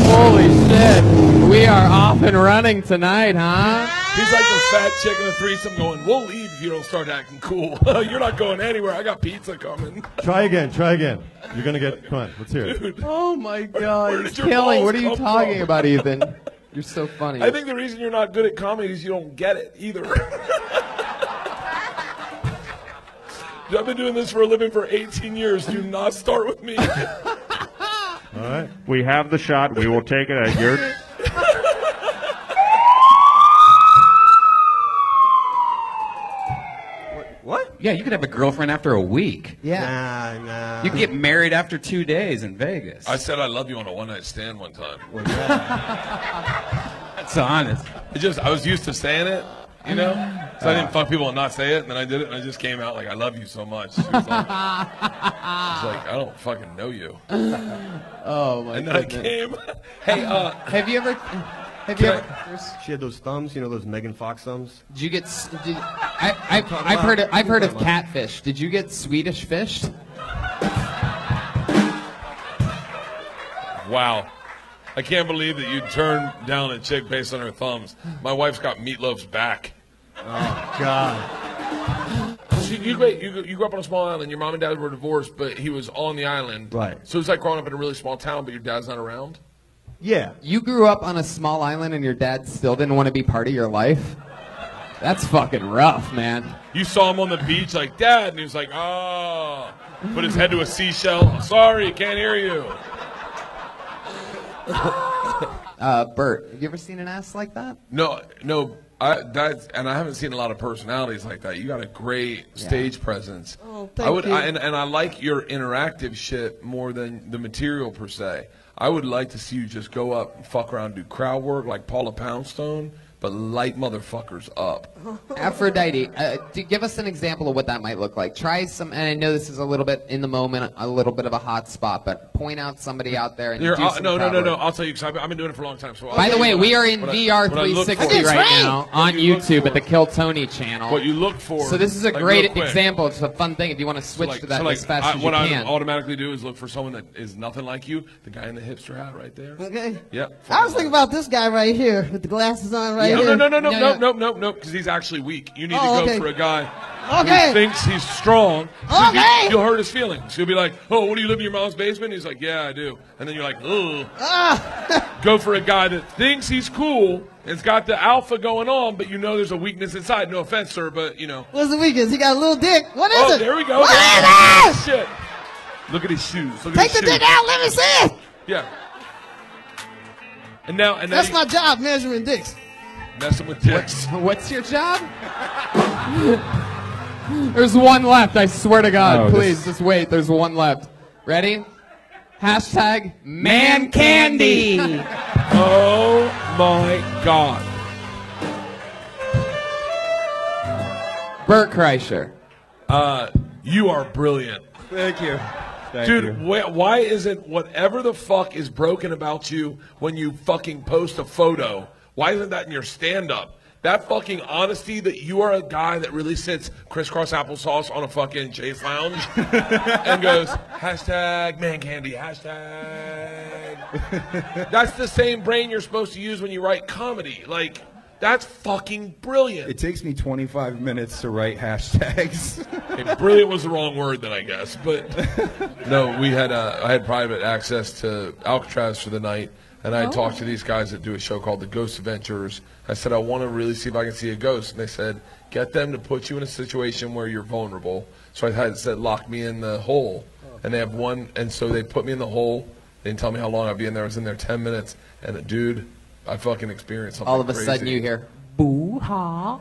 Holy shit. We are off and running tonight, huh? He's like the fat chick in the threesome going, we'll leave if you don't start acting cool. You're not going anywhere. I got pizza coming. Try again. You're going to get, come on, let's hear it. Dude. Oh my God. He's your killing. balls What are you come talking from? about, Ethan? You're so funny. I think the reason you're not good at comedy is you don't get it either. I've been doing this for a living for 18 years. Do not start with me. All right. We have the shot. We will take it at your... What? Yeah, you could have a girlfriend after a week. Yeah. Nah. You could get married after 2 days in Vegas. I said I love you on a one-night stand one time. That's honest. I was used to saying it, you know? So I didn't fuck people and not say it, and then I did it, and I just came out like, I love you so much. She was like, I don't fucking know you. Oh, my And then goodness. I came. Hey, Have you ever... She had those thumbs, you know, those Megan Fox thumbs. Did you get... I've heard of catfish. Did you get Swedish fished? Wow. I can't believe that you turned down a chick based on her thumbs. My wife's got Meatloaf's back. Oh, God. You grew up on a small island. Your mom and dad were divorced, but he was on the island. Right. So it's like growing up in a really small town, but your dad's not around? Yeah. You grew up on a small island and your dad still didn't want to be part of your life? That's fucking rough, man. You saw him on the beach like, Dad, and he was like, oh. Put his head to a seashell. Sorry, can't hear you. Bert, have you ever seen an ass like that? No. And I haven't seen a lot of personalities like that. You got a great stage presence. Oh, thank you. And I like your interactive shit more than the material per se. I would like to see you just go up and fuck around and do crowd work like Paula Poundstone, but light motherfuckers up. Aphrodite, give us an example of what that might look like. Try some, and I know this is a little bit in the moment, a little bit of a hot spot, but point out somebody out there and do some No. crowd work. I'll tell you, because I've been doing it for a long time. So By the way, we are in VR 360 right now on YouTube at the Kill Tony channel. What you look for. So this is a like, great real quick. example. It's a fun thing if you want to switch to that as fast as you what can. I automatically do is look for someone that is nothing like you. The guy in the hipster hat right there. Okay. Yep. I was thinking about this guy right here with the glasses on right here. No, because he's actually weak. You need to Oh, go okay. for a guy Okay. who thinks he's strong. Okay. You'll hurt his feelings. You'll be like, oh, what do you live in your mom's basement? He's like, yeah, I do. And then you're like, ugh. Go for a guy that thinks he's cool and's got the alpha going on, but you know there's a weakness inside. No offense, sir, but you know. What's the weakness? He got a little dick. What is it? There we go. What is it? it? Shit. Look at his shoes. Look Take at his the shoes. dick out. Let me see it. Yeah. And now That's my job, measuring dicks. messing with dicks. What's your job? There's one left, I swear to God. Oh, Please, just wait. There's one left. Ready? Hashtag man candy. Oh my God. Bert Kreischer. You are brilliant. Thank you. Dude, why isn't whatever the fuck is broken about you when you fucking post a photo, why isn't that in your stand-up? That fucking honesty that you are a guy that really sits crisscross applesauce on a fucking Chase Lounge and goes, hashtag man candy, hashtag. That's the same brain you're supposed to use when you write comedy. Like, that's fucking brilliant. It takes me 25 minutes to write hashtags. Okay, brilliant was the wrong word then, I guess. But no, I had private access to Alcatraz for the night. And I talked to these guys that do a show called The Ghost Adventures. I said, I want to really see if I can see a ghost. And they said, get them to put you in a situation where you're vulnerable. So I said, lock me in the hole. And they have one, and so they put me in the hole. They didn't tell me how long I'd be in there. I was in there 10 minutes. And dude, I fucking experienced something All of a crazy. sudden you hear, boo-ha.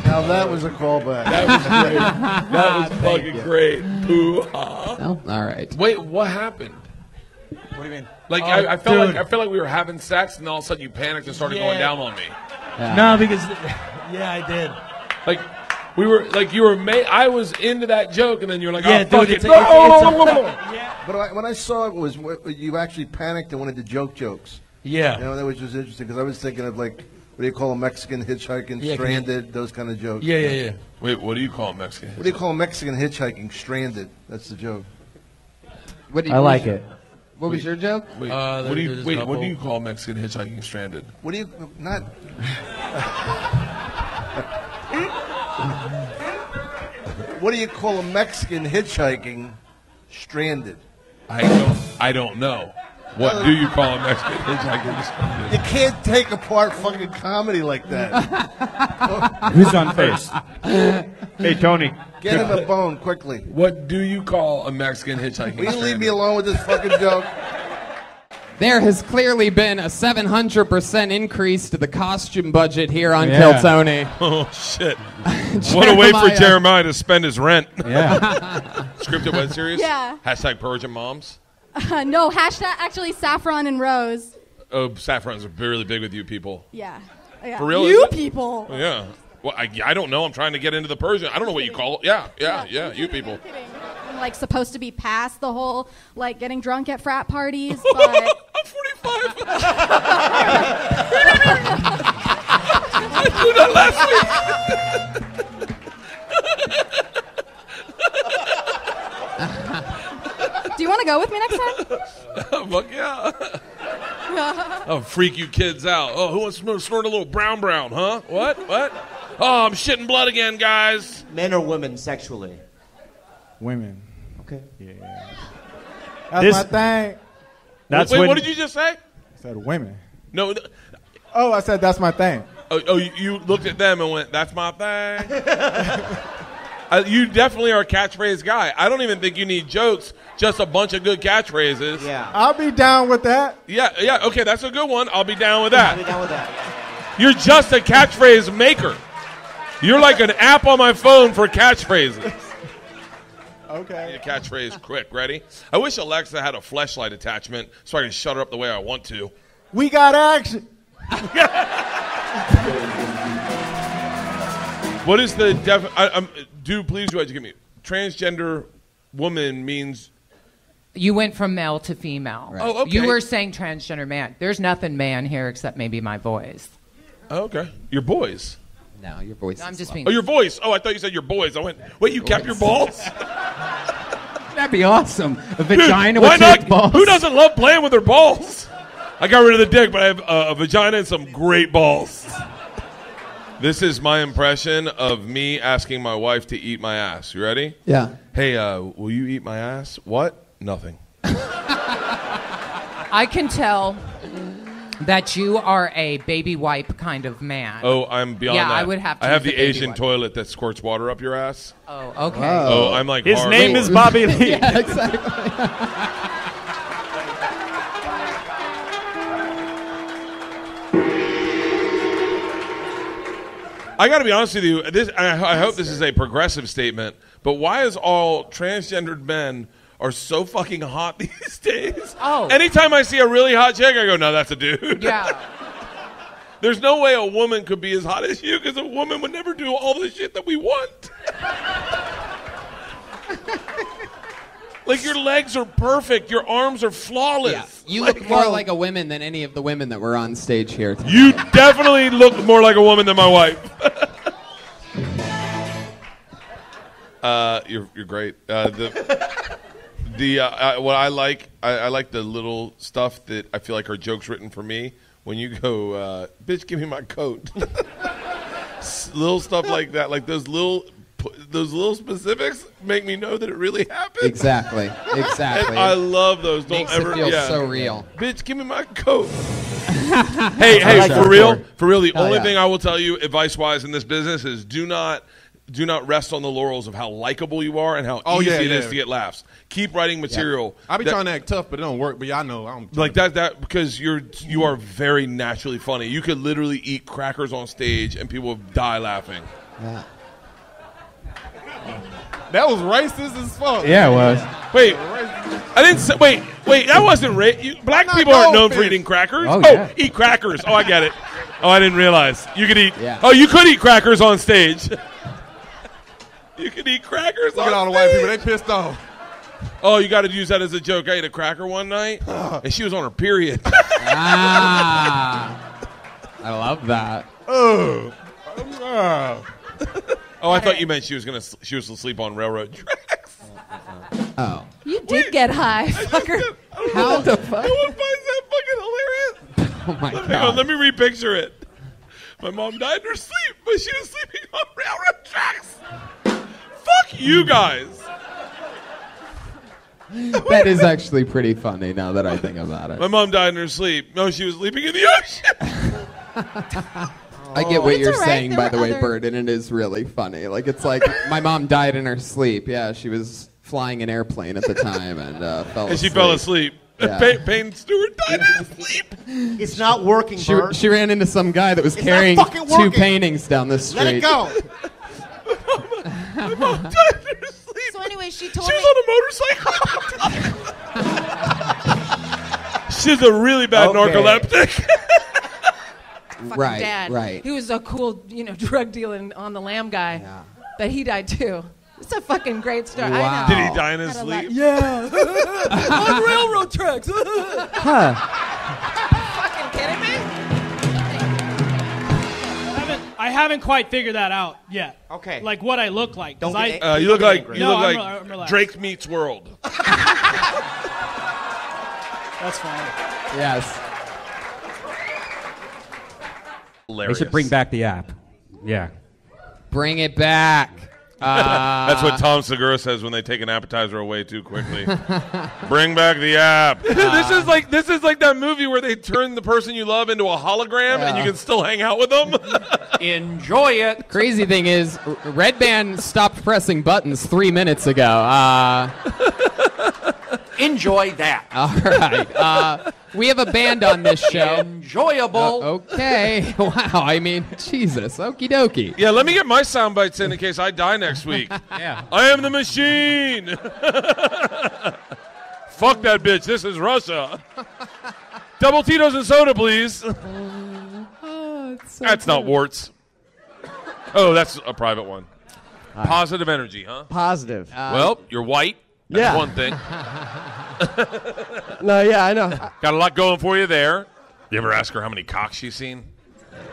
Now that was a callback. That was great. That was fucking great. Boo-ha. Oh, all right. Wait, what happened? What do you mean? Like I felt like we were having sex, and all of a sudden you panicked and started going down on me. No, because I did. Like we were, like you were. I was into that joke, and then you're like, Yeah, "Oh, fuck dude, it!" But when I saw it was you actually panicked and wanted to jokes. Yeah. You know, that was just interesting because I was thinking of like, what do you call a Mexican hitchhiking, Yeah, stranded, those kind of jokes. Yeah. Wait, what do you call Mexican? What do you call a Mexican hitchhiking, stranded? That's the joke. I like it. What was your joke? Wait, what do you call Mexican hitchhiking stranded? What do you not? What do you call a Mexican hitchhiking, stranded? I don't know. What do you call a Mexican hitchhiking stranded? You can't take apart fucking comedy like that. Who's on first? Hey, Tony. Get him a bone quickly. What do you call a Mexican hitchhiking Will you stranded? leave me alone with this fucking joke? There has clearly been a 700% increase to the costume budget here on Kill Tony. Oh, shit. What a way for Jeremiah to spend his rent. Yeah. Scripted web series? Yeah. Hashtag Persian moms? No, hashtag actually Saffron and Rose. Oh, Saffron's really big with you people. Yeah. For real? You is it? people. Yeah. Well, I don't know. I'm trying to get into the Persian. I don't know what you call it. Yeah, you people. I'm like supposed to be past the whole like getting drunk at frat parties, but I'm 45. I did that last week. Do you want to go with me next time? Fuck yeah. I'll freak you kids out. Oh, who wants to snort a little brown, huh? What? Oh, I'm shitting blood again, guys. Men or women sexually? Women. Okay. Yeah. That's my thing. Wait, what did you just say? I said women. No. Oh, I said that's my thing. Oh, you looked at them and went, that's my thing? You definitely are a catchphrase guy. I don't even think you need jokes, just a bunch of good catchphrases. Yeah. I'll be down with that. Yeah, okay, that's a good one. I'll be down with that. You're just a catchphrase maker. You're like an app on my phone for catchphrases. Okay. Need a catchphrase quick. Ready? I wish Alexa had a fleshlight attachment so I can shut her up the way I want to. We got action. What is the dude, please, you educate me. Transgender woman means... You went from male to female. Right. Oh, okay. You were saying transgender man. There's nothing man here except maybe my voice. Oh, okay. Your boys. No, your voice. I'm just being... Oh, your voice. Oh, I thought you said your boys. I went, wait, you kept your balls? That'd be awesome. A vagina Dude, with two balls. Who doesn't love playing with their balls? I got rid of the dick, but I have a vagina and some great balls. This is my impression of me asking my wife to eat my ass. You ready? Yeah. Hey, will you eat my ass? What? Nothing. I can tell that you are a baby wipe kind of man. Oh, I'm beyond that. Yeah, I would have to I have use the a baby Asian wipe. toilet that squirts water up your ass. Oh, okay. Oh, I'm like His hard. name is Bobby Lee. Yeah, exactly. I got to be honest with you. I hope this is a progressive statement, but why is all transgendered men are so fucking hot these days? Oh. Anytime I see a really hot chick, I go, no, that's a dude. Yeah. There's no way a woman could be as hot as you because a woman would never do all the shit that we want. Like, your legs are perfect. Your arms are flawless. Yeah. You look more like a woman than any of the women that were on stage here tonight. You definitely look more like a woman than my wife. You're great. What I like the little stuff that I feel like are jokes written for me. When you go, bitch, give me my coat. Little stuff like that, like those little specifics make me know that it really happened. Exactly. And I love those. Don't Makes ever it feel yeah. so real. Bitch, give me my coat. hey, like for real. The Oh, only yeah. thing I will tell you, advice-wise, in this business is do not rest on the laurels of how likable you are and how easy it is to get laughs. Keep writing material. I be trying to act tough, but it don't work. But I know I'm like that because you are very naturally funny. You could literally eat crackers on stage and people would die laughing. Yeah. That was racist as fuck. Yeah, it was. Wait, I didn't say. Wait. That wasn't racist. Black people aren't known for eating crackers. Oh, yeah. Eat crackers. Oh, I get it. Oh, I didn't realize you could eat. Yeah. Oh, you could eat crackers on stage. You could eat crackers. Look at all the white people. They pissed off. Oh, you got to use that as a joke. I ate a cracker one night, and she was on her period. I love that. Oh, I thought you meant she was asleep on railroad tracks. Oh. You did get high, fucker. How the fuck? No one finds that fucking hilarious. Oh my Hang on, god. let me repicture it. My mom died in her sleep, but she was sleeping on railroad tracks. Fuck you guys. That is actually pretty funny now that I think about it. My mom died in her sleep. No, she was sleeping in the ocean. I get what you're all right. saying, There by were the way, other- Bird, and it is really funny. Like, it's like my mom died in her sleep. Yeah, she was flying an airplane at the time and fell asleep. And she fell asleep. Yeah. Payne Stewart died in his sleep. It's not working, Bert. She ran into some guy that was It's carrying not fucking 2 working. paintings down the street. Let it go. My mom died in her sleep. So anyway, she told She me. was on a motorcycle. She's a really bad narcoleptic. Fucking dad. right. He was a cool, drug dealing on the lamb guy, but he died too. It's a fucking great story. Wow. I know. Did he die in his Had a lot- sleep? Yeah. On railroad tracks. Huh. Fucking kidding me? I haven't quite figured that out yet. Okay. Like what I look like. 'cause Don't I, get You look like No, I'm relaxed. Drake meets World. That's fine. Yes. They Hilarious. should bring back the app. Yeah. Bring it back. That's what Tom Segura says when they take an appetizer away too quickly. Bring back the app. This is like that movie where they turn the person you love into a hologram and you can still hang out with them. Enjoy it. Crazy thing is, Red Band stopped pressing buttons 3 minutes ago. Enjoy that. All right. We have a band on this show. Enjoyable. Okay. Wow. I mean, Jesus. Okie dokie. Yeah, let me get my sound bites in case I die next week. Yeah. I am the machine. Fuck that bitch. This is Russia. Double Tito's and soda, please. That's not warts. Oh, that's a private one. Positive energy, huh? Positive. Well, you're white. That's Yeah. one thing. No, yeah, I know. Got a lot going for you there. You ever ask her how many cocks she's seen?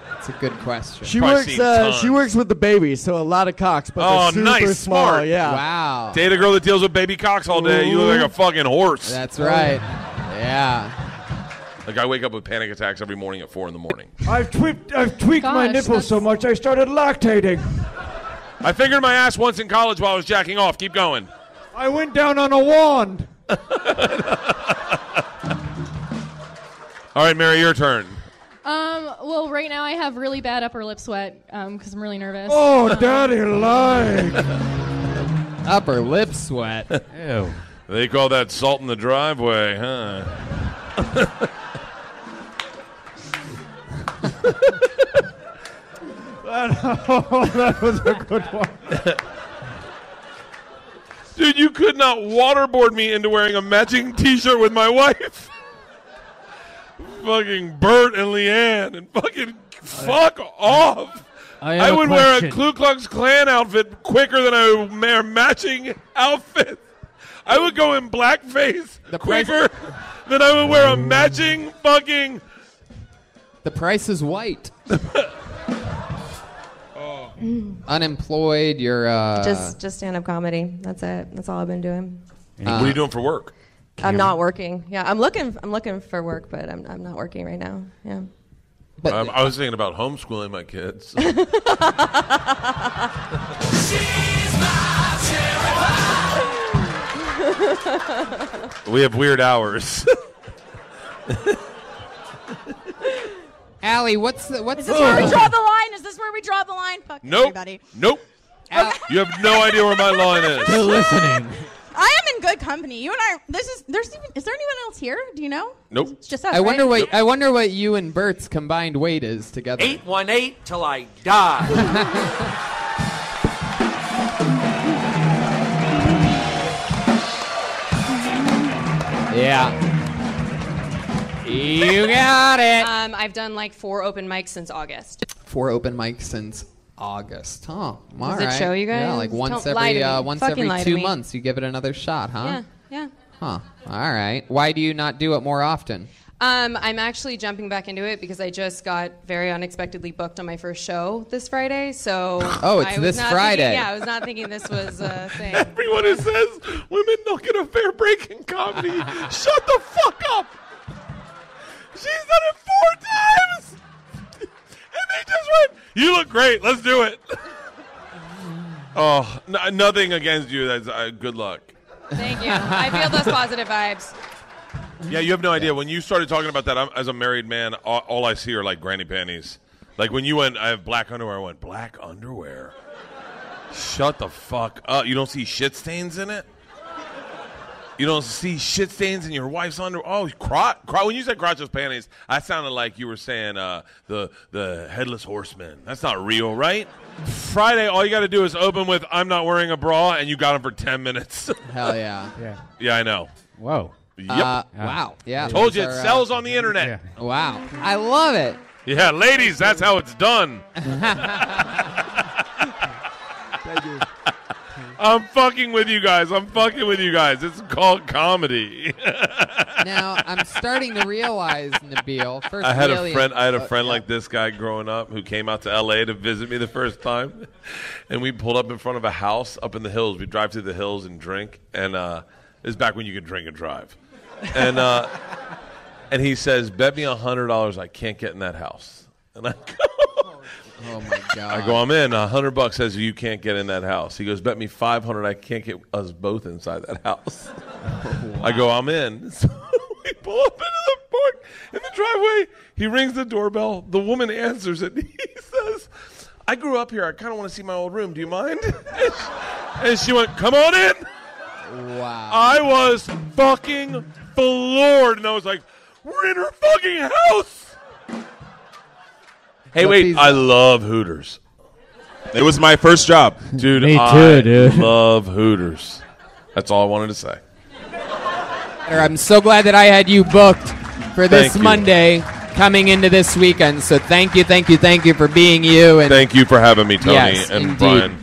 That's a good question. She Probably works. seen tons. She works with the babies, so a lot of cocks, but Oh, they're super nice, small. smart. Yeah. Wow. Date a girl that deals with baby cocks all day. You look like a fucking horse. That's right. Yeah. Like I wake up with panic attacks every morning at 4 in the morning. I've tweaked my Gosh, nipples so much I started lactating. I fingered my ass once in college while I was jacking off. Keep going. I went down on a wand. All right, Mary, your turn. Well, right now I have really bad upper lip sweat because I'm really nervous. Oh, daddy like. Upper lip sweat. Ew. They call that salt in the driveway, huh? That was a good one. Dude, you could not waterboard me into wearing a matching T-shirt with my wife. Fucking Bert and Leanne and fucking Fuck off. I would wear a Ku Klux Klan outfit quicker than I would wear matching outfit. I would go in blackface quicker than I would wear a matching fucking... The Price is White. Unemployed, you're... Just stand-up comedy. That's it. That's all I've been doing. What are you doing for work? I'm not working. Yeah, I'm looking for work, but I'm not working right now. Yeah. But I was thinking about homeschooling my kids. We have weird hours. Allie, what's Is this where we draw the line? Is this where we draw the line? Fuck Nope. everybody. Nope. You have no idea where my line is. Still listening. I am in good company. You and I. Is there anyone else here? Do you know? Nope. It's just us. I wonder right? I wonder what you and Bert's combined weight is together. 818 till I die. Yeah. You got it. I've done like 4 open mics since August. 4 open mics since August. Huh. All Does it right. show you guys? Yeah, like once Don't lie to me. once Fucking every lie to 2 me. months you give it another shot, huh? Yeah. Huh. All right. Why do you not do it more often? I'm actually jumping back into it because I just got very unexpectedly booked on my first show this Friday. So Oh, it's I was this not Friday. Thinking, yeah, I was not thinking this was a thing. Everyone who says women don't get a fair break in comedy, shut the fuck up. She's done it 4 times. And they just went, you look great. Let's do it. Oh, nothing against you. That's good luck. Thank you. I feel those positive vibes. Yeah, you have no idea. When you started talking about that, as a married man, all I see are like granny panties. Like when you went, I have black underwear. I went, black underwear? Shut the fuck up. You don't see shit stains in it? You don't see shit stains in your wife's underwear? Oh, when you said crotchless panties, I sounded like you were saying the headless horseman. That's not real, right? Friday, all you got to do is open with I'm not wearing a bra, and you got him for 10 minutes. Hell yeah. Yeah, I know. Whoa. Yep. Wow. Yeah. Told you it those are, sells on the internet. Yeah. Wow. I love it. Yeah, ladies, that's how it's done. Thank you. I'm fucking with you guys. It's called comedy. Now, I'm starting to realize, Nabil. First, I had really, a friend like this guy growing up who came out to L.A. to visit me the first time, and we pulled up in front of a house up in the hills. We drive through the hills and drink, and this is back when you could drink and drive. And and he says, "Bet me $100 I can't get in that house." And I go, "Oh my god!" I go, "I'm in." $100 says you can't get in that house. He goes, "Bet me $500 I can't get us both inside that house." Wow. I go, "I'm in." So we pull up into the park in the driveway. He rings the doorbell. The woman answers it. He says, "I grew up here. I kind of want to see my old room. Do you mind?" And she went, "Come on in." Wow. I was fucking floored, and I was like, "We're in her fucking house." Hey, wait! I love Hooters. It was my first job, dude. Me too, I dude. love Hooters. That's all I wanted to say. I'm so glad that I had you booked for this Thank you. Monday coming into this weekend. So thank you for being you. And thank you for having me, Tony yes, and indeed. Brian.